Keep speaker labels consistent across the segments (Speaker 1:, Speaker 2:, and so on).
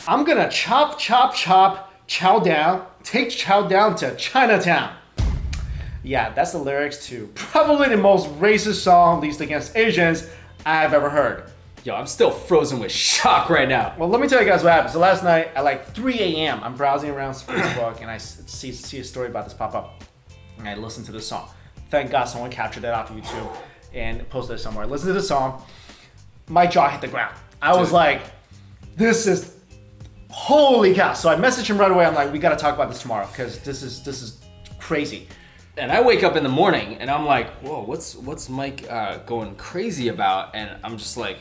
Speaker 1: I'm gonna chop, chop, chop, chow down, take chow down to Chinatown. Yeah, that's the lyrics to probably the most racist song, at least against Asians, I've ever heard.
Speaker 2: Yo, I'm still frozen with shock right now.
Speaker 1: Well, let me tell you guys what happened. So last night at like 3 a.m., I'm browsing around Facebook and I see a story about this pop up. And I listened to the song. Thank God someone captured that off of YouTube and posted it somewhere. Listen to the song. My jaw hit the ground. I was like, this is, holy cow. So I messaged him right away. I'm like, we gotta talk about this tomorrow because this is crazy.
Speaker 2: And I wake up in the morning and I'm like, whoa, what's Mike going crazy about? And I'm just like,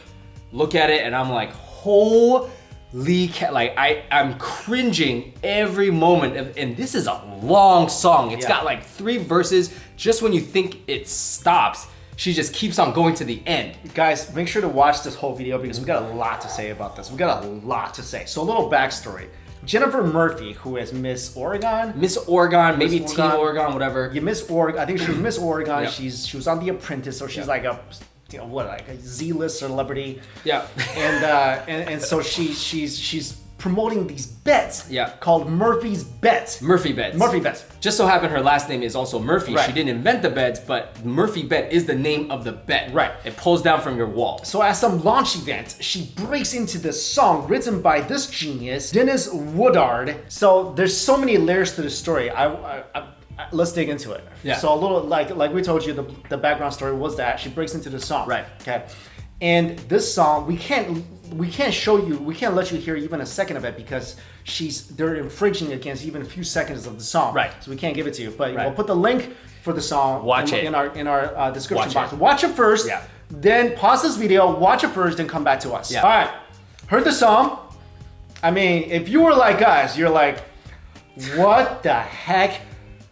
Speaker 2: look at it and I'm like, holy cow. Like I'm cringing every moment. And this is a long song. It's got like 3 verses. Just when you think it stops, she just keeps on going to the end.
Speaker 1: Guys, make sure to watch this whole video because we got a lot to say about this. We got a lot to say. So a little backstory. Jennifer Murphy, who is Miss Oregon.
Speaker 2: Miss Oregon, maybe Teen Oregon, whatever.
Speaker 1: Yeah, Miss Oregon. I think she was Miss Oregon.
Speaker 2: Yep.
Speaker 1: She was on The Apprentice, so she's like a, like a Z-list celebrity.
Speaker 2: Yeah.
Speaker 1: And so she's promoting these bets.
Speaker 2: Yeah.
Speaker 1: Called Murphy's Bets.
Speaker 2: Murphy Bets.
Speaker 1: Murphy Bets.
Speaker 2: Just so happened her last name is also Murphy.
Speaker 1: Right.
Speaker 2: She didn't invent the beds, but Murphy Bet is the name of the bet.
Speaker 1: Right.
Speaker 2: It pulls down from your wall.
Speaker 1: So at some launch event, she breaks into this song written by this genius, Dennis Woodard. So there's so many layers to the story. Let's dig into it.
Speaker 2: Yeah.
Speaker 1: So a little, like we told you, the background story was that she breaks into the song.
Speaker 2: Right.
Speaker 1: Okay. And this song, we can't let you hear even a second of it because they're infringing against even a few seconds of the song.
Speaker 2: Right.
Speaker 1: So we can't give it to you. But we'll put the link for the song in our description box. Watch it first.
Speaker 2: Yeah.
Speaker 1: Then pause this video, watch it first, then come back to us.
Speaker 2: Yeah.
Speaker 1: All right. Heard the song. I mean, if you were like us, you're like, what the heck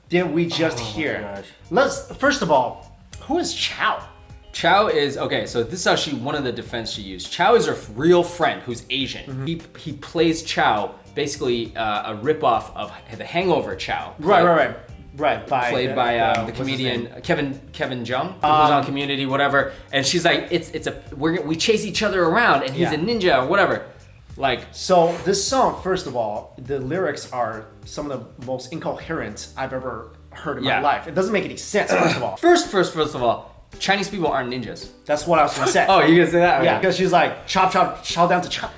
Speaker 1: did we just hear? First of all, who is Chow?
Speaker 2: Chow is, okay, so this is one of the defense she used. Chow is her real friend who's Asian.
Speaker 1: Mm-hmm.
Speaker 2: He plays Chow, basically a ripoff of the Hangover Chow.
Speaker 1: Right.
Speaker 2: Played by the comedian Kevin Jung, who's on Community, whatever. And she's like, we chase each other around, and he's a ninja or whatever. Like,
Speaker 1: so this song, first of all, the lyrics are some of the most incoherent I've ever heard in my life. It doesn't make any sense. First of all,
Speaker 2: first of all, Chinese people aren't ninjas.
Speaker 1: That's what I was gonna say.
Speaker 2: Oh, you gonna say that?
Speaker 1: Yeah, because she's like, chop, chop, chow down to China.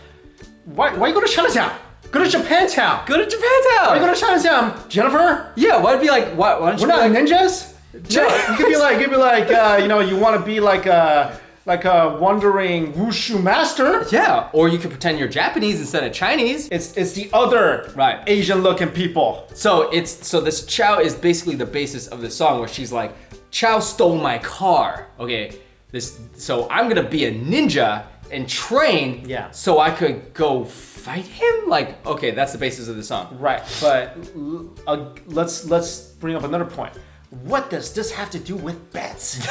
Speaker 1: Why you go to Chinatown? Go to Japantown.
Speaker 2: Go to Japantown.
Speaker 1: Why you go to Chinatown, Jennifer?
Speaker 2: Yeah, why'd be like, why don't you?
Speaker 1: We're not ninjas. No, you could be like, you want to be like a wandering wushu master.
Speaker 2: Yeah, or you could pretend you're Japanese instead of Chinese.
Speaker 1: It's the other Asian-looking people.
Speaker 2: So this Chow is basically the basis of the song, where she's like, Chow stole my car. Okay, so I'm gonna be a ninja and train.
Speaker 1: Yeah.
Speaker 2: So I could go fight him. Like, okay, that's the basis of the song.
Speaker 1: Right, but let's bring up another point. What does this have to do with beds?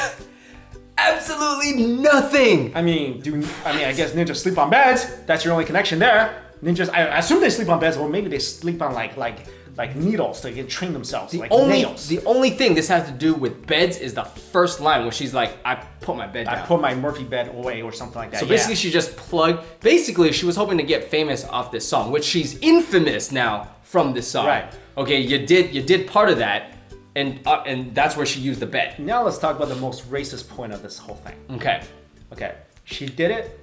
Speaker 2: Absolutely nothing.
Speaker 1: I mean, I guess ninjas sleep on beds. That's your only connection there. Ninjas, I assume they sleep on beds, or maybe they sleep on like needles. They can train themselves. Nails.
Speaker 2: The only thing this has to do with beds is the first line, where she's like, I put my bed down.
Speaker 1: I put my Murphy bed away, or something like that.
Speaker 2: So basically, she just plugged. Basically, she was hoping to get famous off this song, which she's infamous now from this song.
Speaker 1: Right.
Speaker 2: Okay, you did part of that. And that's where she used the bed.
Speaker 1: Now let's talk about the most racist point of this whole thing. Okay. She did it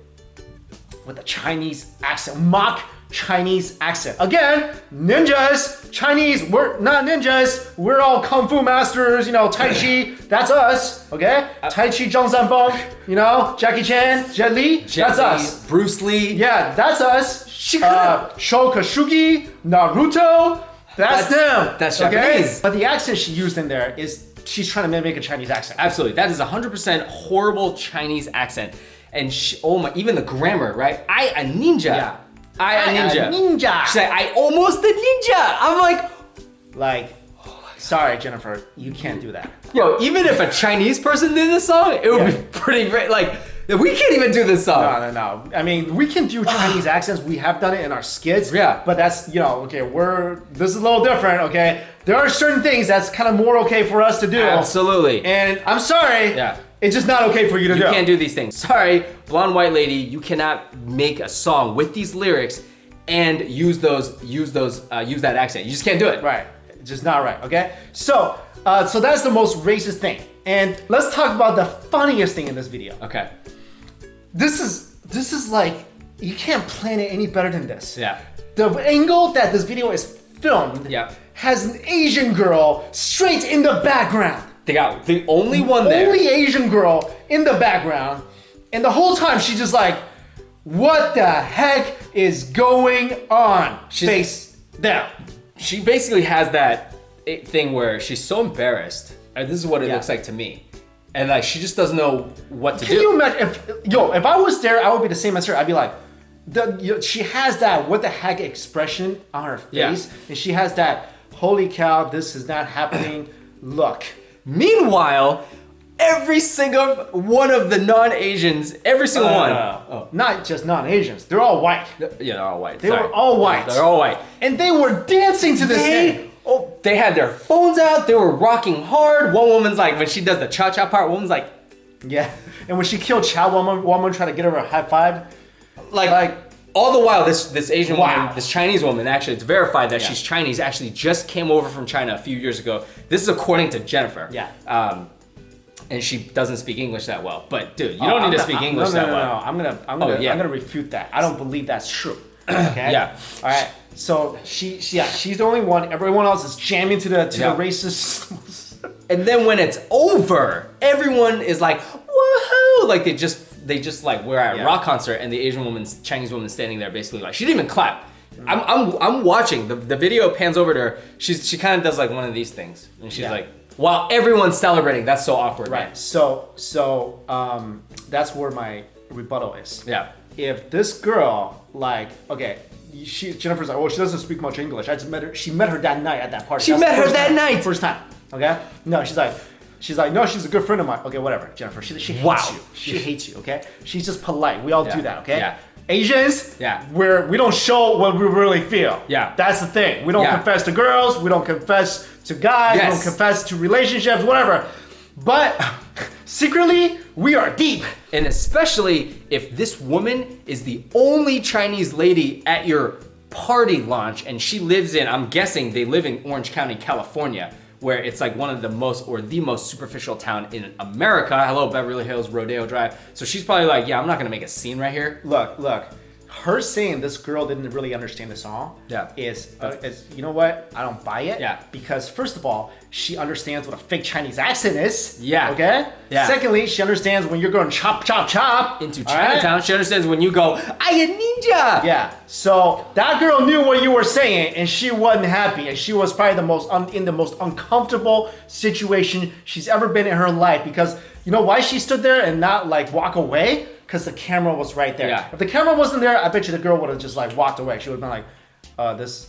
Speaker 1: with a Chinese accent, mock Chinese accent. Again, ninjas, Chinese, we're not ninjas. We're all Kung Fu masters, Tai Chi, that's us, okay? Tai Chi, Zhong Sanfeng, Jackie Chan, Jet Li, that's us.
Speaker 2: Bruce Lee.
Speaker 1: Yeah, that's us. Sho Kashugi, Naruto, that's them.
Speaker 2: That's Japanese.
Speaker 1: But the accent she used in there is, she's trying to mimic a Chinese accent.
Speaker 2: Absolutely, that is 100% horrible Chinese accent. And even the grammar, right? I a ninja.
Speaker 1: Yeah.
Speaker 2: I a ninja.
Speaker 1: Ninja.
Speaker 2: She's like, I almost a ninja. I'm like,
Speaker 1: sorry, Jennifer, you can't do that.
Speaker 2: Yo, even if a Chinese person did this song, it would be pretty great. Like, we can't even do this song.
Speaker 1: No. I mean, we can do Chinese accents. We have done it in our skits.
Speaker 2: Yeah.
Speaker 1: But that's, this is a little different, okay? There are certain things that's kind of more okay for us to do.
Speaker 2: Absolutely.
Speaker 1: And I'm sorry.
Speaker 2: Yeah.
Speaker 1: It's just not okay for you to do.
Speaker 2: You can't do these things. Sorry, blonde white lady, you cannot make a song with these lyrics and use that accent. You just can't do it.
Speaker 1: Right. Just not right. Okay. So that's the most racist thing. And let's talk about the funniest thing in this video.
Speaker 2: Okay.
Speaker 1: This is like, you can't plan it any better than this.
Speaker 2: Yeah.
Speaker 1: The angle that this video is filmed has an Asian girl straight in the background.
Speaker 2: They got the only one there.
Speaker 1: Only Asian girl in the background. And the whole time she's just like, what the heck is going on? Face down.
Speaker 2: She basically has that thing where she's so embarrassed. And this is what it looks like to me. And like, she just doesn't know what to do.
Speaker 1: Can you imagine, if I was there, I would be the same as her. I'd be like, she has that what the heck expression on her face. And she has that, holy cow, this is not happening, look.
Speaker 2: Meanwhile, every single one of the non-Asians, every single one.
Speaker 1: Oh. Not just non-Asians, they're all white.
Speaker 2: Yeah, they're all white.
Speaker 1: They were all white.
Speaker 2: They're all white.
Speaker 1: And they were dancing to this thing.
Speaker 2: Oh, they had their phones out, they were rocking hard. One woman's like, when she does the cha-cha part, woman's like...
Speaker 1: Yeah, and when she killed Chow, woman tried to get her a high five.
Speaker 2: Like all the while, this Asian woman, this Chinese woman, actually, it's verified that she's Chinese, actually just came over from China a few years ago. This is according to Jennifer.
Speaker 1: Yeah.
Speaker 2: And she doesn't speak English that well. But dude, you don't need to speak English that well.
Speaker 1: No. I'm gonna refute that. I don't believe that's true. Okay.
Speaker 2: Yeah.
Speaker 1: All right. So she's the only one. Everyone else is jamming to the racist.
Speaker 2: And then when it's over, everyone is like, woohoo! Like they just like, we're at a rock concert and the Chinese woman standing there basically like, she didn't even clap. I'm watching, the video pans over to her, she kind of does like one of these things. And she's like, while everyone's celebrating, that's so awkward.
Speaker 1: Right, so that's where my rebuttal is.
Speaker 2: Yeah.
Speaker 1: If this girl, like, okay, Jennifer's like, oh, she doesn't speak much English. I just met her, she met her that night at that party.
Speaker 2: She met her that night.
Speaker 1: First time, okay? No, she's like, no, she's a good friend of mine. Okay, whatever, Jennifer, she hates you. She hates you, okay? She's just polite. We all do that, okay?
Speaker 2: Yeah.
Speaker 1: Asians, we don't show what we really feel.
Speaker 2: Yeah.
Speaker 1: That's the thing. We don't confess to girls, we don't confess to guys, we don't confess to relationships, whatever. But secretly, we are deep.
Speaker 2: And especially if this woman is the only Chinese lady at your party launch and she lives in, I'm guessing they live in Orange County, California, where it's like one of the most, or the most superficial town in America. Hello, Beverly Hills, Rodeo Drive. So she's probably like, yeah, I'm not gonna make a scene right here.
Speaker 1: Look. Her saying this girl didn't really understand the song is you know what? I don't buy it.
Speaker 2: Yeah.
Speaker 1: Because first of all, she understands what a fake Chinese accent is.
Speaker 2: Yeah.
Speaker 1: Okay?
Speaker 2: Yeah.
Speaker 1: Secondly, she understands when you're going chop, chop, chop.
Speaker 2: Into Chinatown. Right? She understands when you go, I am Neenja.
Speaker 1: Yeah. So that girl knew what you were saying and she wasn't happy. And she was probably in the most uncomfortable situation she's ever been in her life. Because you know why she stood there and not like walk away? Because the camera was right there.
Speaker 2: Yeah.
Speaker 1: If the camera wasn't there, I bet you the girl would have just like walked away. She would have been like,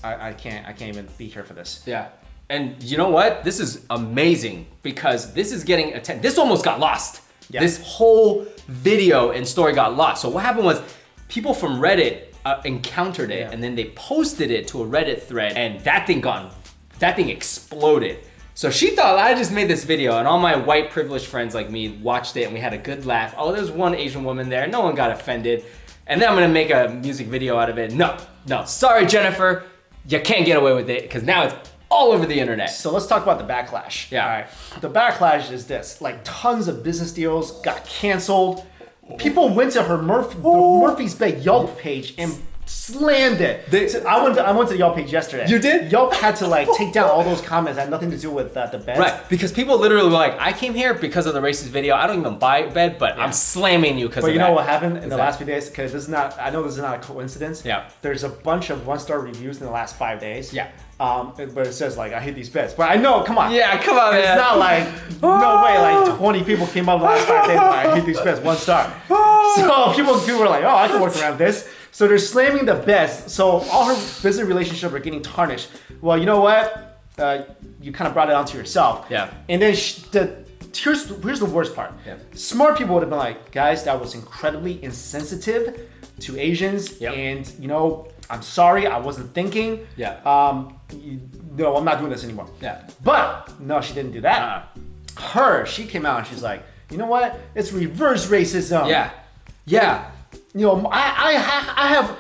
Speaker 1: I can't even be here for this.
Speaker 2: Yeah. And you know what? This is amazing because this is getting attention. This almost got lost. Yeah. This whole video and story got lost. So what happened was people from Reddit encountered it and then they posted it to a Reddit thread and that thing exploded. So she thought I just made this video and all my white privileged friends like me watched it and we had a good laugh. Oh, there's one Asian woman there. No one got offended. And then I'm gonna make a music video out of it. No. Sorry, Jennifer. You can't get away with it because now it's all over the internet.
Speaker 1: So let's talk about the backlash.
Speaker 2: Yeah.
Speaker 1: All right. The backlash is this. Like tons of business deals got canceled. People went to her Murphy's Bay Yelp page and slammed it. I went to the Yelp page yesterday.
Speaker 2: You did?
Speaker 1: Yelp had to like take down all those comments that had nothing to do with the bed.
Speaker 2: Right, because people literally were like, I came here because of the racist video. I don't even buy bed, but I'm slamming you because of that.
Speaker 1: But you know what happened in the last few days? Because I know this is not a coincidence.
Speaker 2: Yeah.
Speaker 1: There's a bunch of 1-star reviews in the last 5 days.
Speaker 2: Yeah.
Speaker 1: But it says like, I hate these beds. But I know, come on.
Speaker 2: Yeah, come on, man.
Speaker 1: It's not like, no way, like 20 people came up in the last 5 days like, I hate these beds, 1 star. So people were like, oh, I can work around this. So they're slamming the beds. So all her business relationships are getting tarnished. Well, you know what? You kind of brought it onto yourself.
Speaker 2: Yeah.
Speaker 1: And then here's the worst part.
Speaker 2: Yeah.
Speaker 1: Smart people would have been like, guys, that was incredibly insensitive to Asians. Yep. And you know, I'm sorry, I wasn't thinking.
Speaker 2: Yeah.
Speaker 1: No, I'm not doing this anymore.
Speaker 2: Yeah.
Speaker 1: But no, she didn't do that. She came out and she's like, you know what? It's reverse racism.
Speaker 2: Yeah. Yeah.
Speaker 1: You know, I have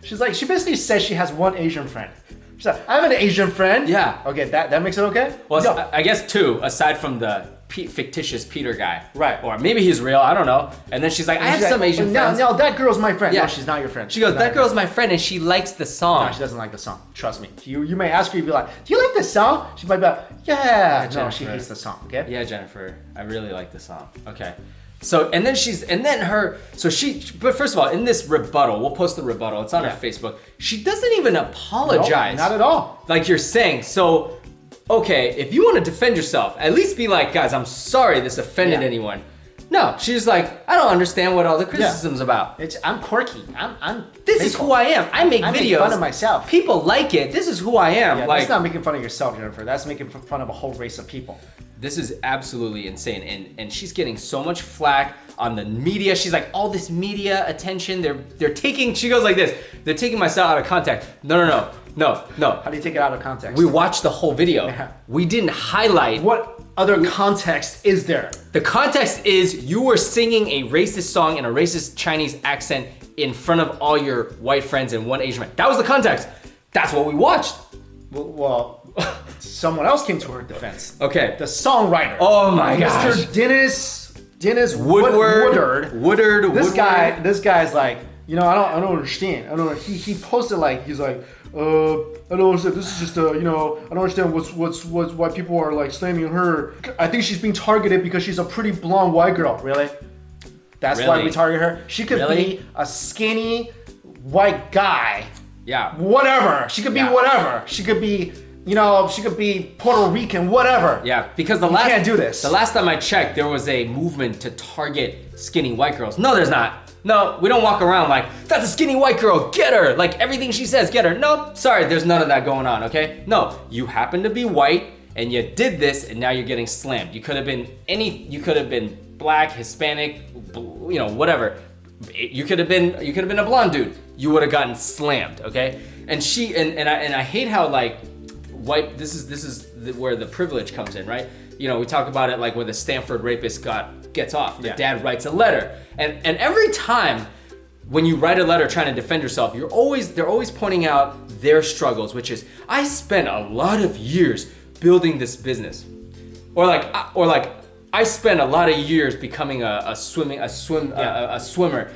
Speaker 1: She's like, she basically says she has one Asian friend. She's like, I have an Asian friend.
Speaker 2: Yeah.
Speaker 1: Okay, that makes it okay?
Speaker 2: Well,
Speaker 1: Yo.
Speaker 2: I guess 2, aside from the fictitious Peter guy.
Speaker 1: Right.
Speaker 2: Or maybe he's real, I don't know. And then she's like, I have some Asian friends.
Speaker 1: No, that girl's my friend.
Speaker 2: Yeah.
Speaker 1: No, she's not your friend.
Speaker 2: She goes, that girl's my friend and she likes the song.
Speaker 1: No, she doesn't like the song. Trust me. You may ask her, you'd be like, do you like this song? She might be like, yeah. No, she hates the song, okay?
Speaker 2: Yeah, Jennifer, I really like the song. Okay. So, but first of all, in this rebuttal, we'll post the rebuttal, it's on her Facebook. She doesn't even apologize.
Speaker 1: No, not at all.
Speaker 2: Like you're saying, so, okay, if you want to defend yourself, at least be like, guys, I'm sorry this offended anyone. No, she's like, I don't understand what all the criticism's about.
Speaker 1: I'm quirky.
Speaker 2: This is who I am. I make videos.
Speaker 1: Make fun of myself.
Speaker 2: People like it. This is who I am.
Speaker 1: Yeah,
Speaker 2: like,
Speaker 1: that's not making fun of yourself, Jennifer. That's making fun of a whole race of people.
Speaker 2: This is absolutely insane, and she's getting so much flack on the media. She's like, all this media attention, they're taking. She goes like this. They're taking my style out of context. No.
Speaker 1: How do you take it out of context?
Speaker 2: We watched the whole video.
Speaker 1: Yeah.
Speaker 2: We didn't highlight.
Speaker 1: What other context is there?
Speaker 2: The context is you were singing a racist song in a racist Chinese accent in front of all your white friends and one Asian man. That was the context. That's what we watched.
Speaker 1: Well, someone else came to her defense.
Speaker 2: Okay.
Speaker 1: The songwriter.
Speaker 2: Oh my gosh.
Speaker 1: Mr. Dennis Woodard. This guy's like, you know, I don't understand. I don't know. He posted like, he's like, I don't understand. This is just you know, I don't understand why people are like slamming her. I think she's being targeted because she's a pretty blonde white girl. Really? That's why we target her. She could be a skinny white guy.
Speaker 2: Yeah.
Speaker 1: Whatever. She could be whatever. She could be, you know, she could be Puerto Rican, whatever.
Speaker 2: Yeah, because you can't do this. The last time I checked, there was a movement to target skinny white girls. No, there's not. No, we don't walk around like, that's a skinny white girl, get her. Like everything she says, get her. No, sorry, there's none of that going on, okay? No, you happen to be white and you did this and now you're getting slammed. You could have been you could have been black, Hispanic, you know, whatever. You could have been a blonde dude. You would have gotten slammed, okay? And I hate how like white, this is where the privilege comes in, right? You know, we talk about it like where the Stanford rapist gets off. The dad writes a letter. And every time when you write a letter trying to defend yourself, they're always pointing out their struggles, which is, I spent a lot of years building this business. Or like I spent a lot of years becoming a swimmer.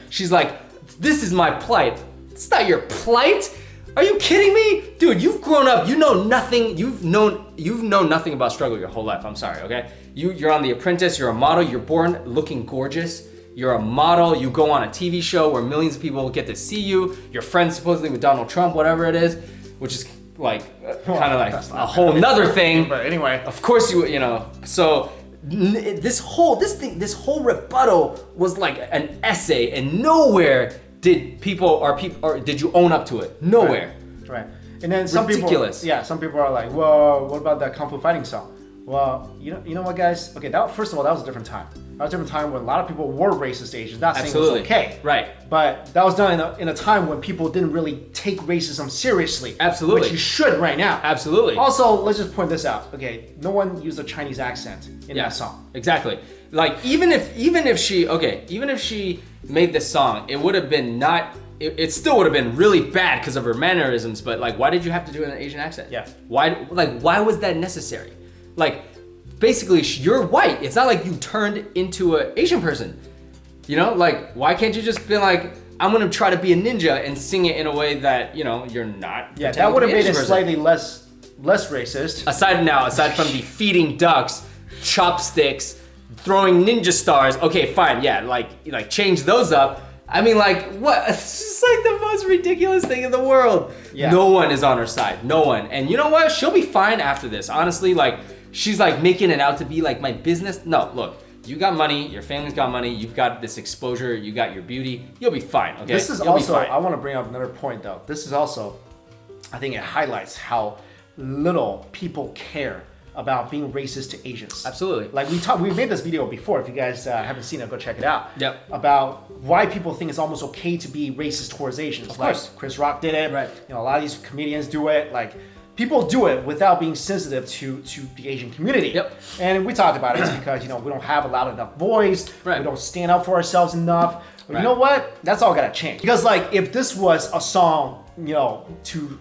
Speaker 2: She's like, this is my plight. It's not your plight. Are you kidding me? Dude, you've grown up, you know nothing, you've known nothing about struggle your whole life, I'm sorry, okay? You're on The Apprentice, you're a model, you're born looking gorgeous, you're a model, you go on a TV show where millions of people get to see you, you're friends supposedly with Donald Trump, whatever it is, which is like, kind of like a whole nother thing.
Speaker 1: But anyway.
Speaker 2: Of course you know, so this whole rebuttal was like an essay and nowhere did did you own up to it? Nowhere.
Speaker 1: Right. And then some people are like, well, what about that Kung Fu Fighting song? Well, you know what, guys? Okay, first of all, that was a different time. That was a different time when a lot of people were racist Asians. Not saying it was okay.
Speaker 2: Right.
Speaker 1: But that was done in a time when people didn't really take racism seriously.
Speaker 2: Absolutely.
Speaker 1: Which you should right now.
Speaker 2: Absolutely.
Speaker 1: Also, let's just point this out. Okay, no one used a Chinese accent in that song.
Speaker 2: Exactly. Like even if she made this song, it would have been it still would have been really bad because of her mannerisms, but like why did you have to do it in an Asian accent?
Speaker 1: Yeah.
Speaker 2: Why was that necessary? Like basically you're white. It's not like you turned into an Asian person. You know, like why can't you just be like, I'm gonna try to be a ninja and sing it in a way that, you know, you're not.
Speaker 1: Yeah, that would have made it slightly less racist.
Speaker 2: Aside from the feeding ducks, chopsticks, throwing ninja stars. Okay, fine, yeah, like change those up. I mean, like, what? It's just like the most ridiculous thing in the world. Yeah. No one is on her side. No one. And you know what? She'll be fine after this. Honestly, like, she's like making it out to be like my business. No, look, you got money. Your family's got money. You've got this exposure. You got your beauty. You'll be fine, okay?
Speaker 1: This is also, I want to bring up another point, though. This is also, I think it highlights how little people care about being racist to Asians.
Speaker 2: Absolutely.
Speaker 1: Like we made this video before. If you guys haven't seen it, go check it out.
Speaker 2: Yep.
Speaker 1: About why people think it's almost okay to be racist towards Asians.
Speaker 2: Of course.
Speaker 1: Chris Rock did it.
Speaker 2: Right.
Speaker 1: You know, a lot of these comedians do it. Like people do it without being sensitive to the Asian community.
Speaker 2: Yep.
Speaker 1: And we talked about it because, you know, we don't have a loud enough voice.
Speaker 2: Right.
Speaker 1: We don't stand up for ourselves enough. But you know what? That's all gotta change. Because like, if this was a song, you know, to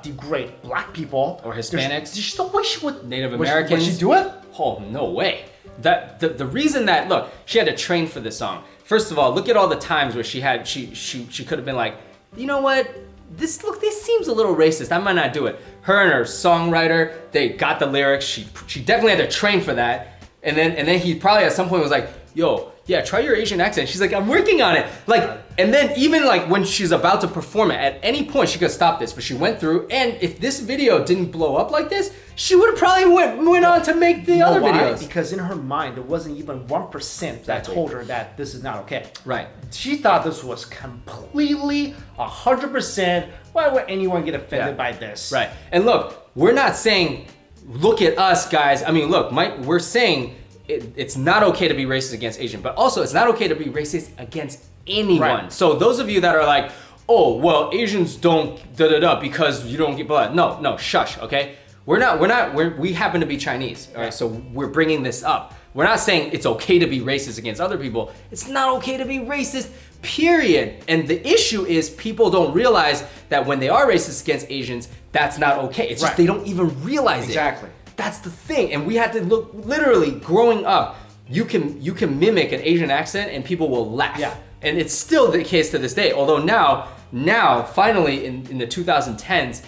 Speaker 1: degrade black people
Speaker 2: or Hispanics,
Speaker 1: there's no way she would.
Speaker 2: Native Americans.
Speaker 1: Would she do it?
Speaker 2: Oh, no way. That the reason that, look, she had to train for this song. First of all, look at all the times where she could have been like, you know what? This seems a little racist. I might not do it. Her and her songwriter, they got the lyrics. She definitely had to train for that. And then he probably at some point was like, yo, yeah, try your Asian accent. She's like, I'm working on it. Like, and then even like when she's about to perform it, at any point she could stop this, but she went through. And if this video didn't blow up like this, she would have probably went on to make the other videos.
Speaker 1: Because in her mind, there wasn't even 1% that told her that this is not okay.
Speaker 2: Right.
Speaker 1: She thought this was completely 100%. Why would anyone get offended by this?
Speaker 2: Right. And look, we're not saying, look at us guys. I mean, look, Mike, we're saying it's not okay to be racist against Asian, but also it's not okay to be racist against anyone. Right. So those of you that are like, oh, well, Asians don't because you don't get blood. No, shush, okay? We happen to be Chinese, all right? So we're bringing this up. We're not saying it's okay to be racist against other people. It's not okay to be racist, period. And the issue is people don't realize that when they are racist against Asians, that's not okay. It's just they don't even realize it.
Speaker 1: Exactly.
Speaker 2: That's the thing, and we had to look, literally growing up, you can mimic an Asian accent and people will laugh. Yeah. And it's still the case to this day, although now finally in the 2010s,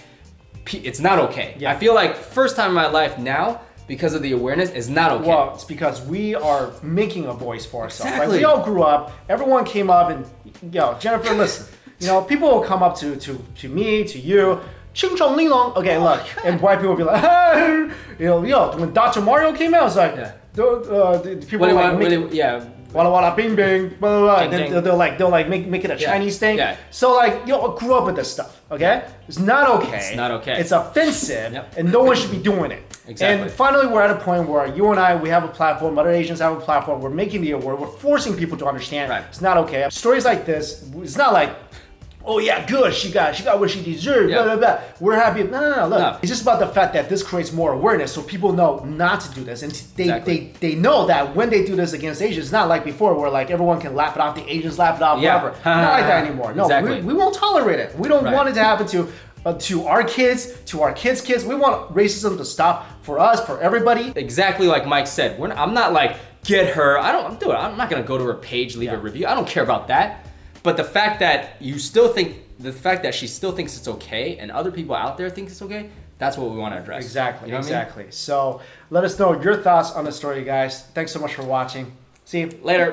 Speaker 2: it's not okay. Yeah. I feel like first time in my life now, because of the awareness, is not okay.
Speaker 1: Well, it's because we are making a voice for ourselves. Exactly. Like, we all grew up, everyone came up and, Jennifer, listen, people will come up to me, to you, Ching Chong Ling Long. Okay, look, and white people will be like, hey, when Dr. Mario came out, it's like, the people were like, Walla Walla Bing Bing, blah, blah, blah. And then they'll make it a Chinese thing. Yeah. So like, I grew up with this stuff, okay? It's not okay.
Speaker 2: It's not okay.
Speaker 1: It's offensive, and no one should be doing it.
Speaker 2: Exactly.
Speaker 1: And finally, we're at a point where you and I, we have a platform, other Asians have a platform, we're making the award, we're forcing people to understand it's not okay. Stories like this, it's not like, oh yeah, good, she got what she deserved, blah, blah, blah. We're happy. No, look. It's just about the fact that this creates more awareness so people know not to do this. And they know that when they do this against Asians, it's not like before where like everyone can laugh it off, the Asians laugh it off, whatever. Not like that anymore. No, we won't tolerate it. We don't want it to happen to our kids, to our kids' kids. We want racism to stop for us, for everybody.
Speaker 2: Exactly like Mike said. I'm not like, get her. I'm not gonna go to her page, leave a review. I don't care about that. But the fact that she still thinks it's okay and other people out there think it's okay, that's what we want to address.
Speaker 1: Exactly,
Speaker 2: you know
Speaker 1: exactly. I mean? So let us know your thoughts on the story, guys. Thanks so much for watching. See you
Speaker 2: later.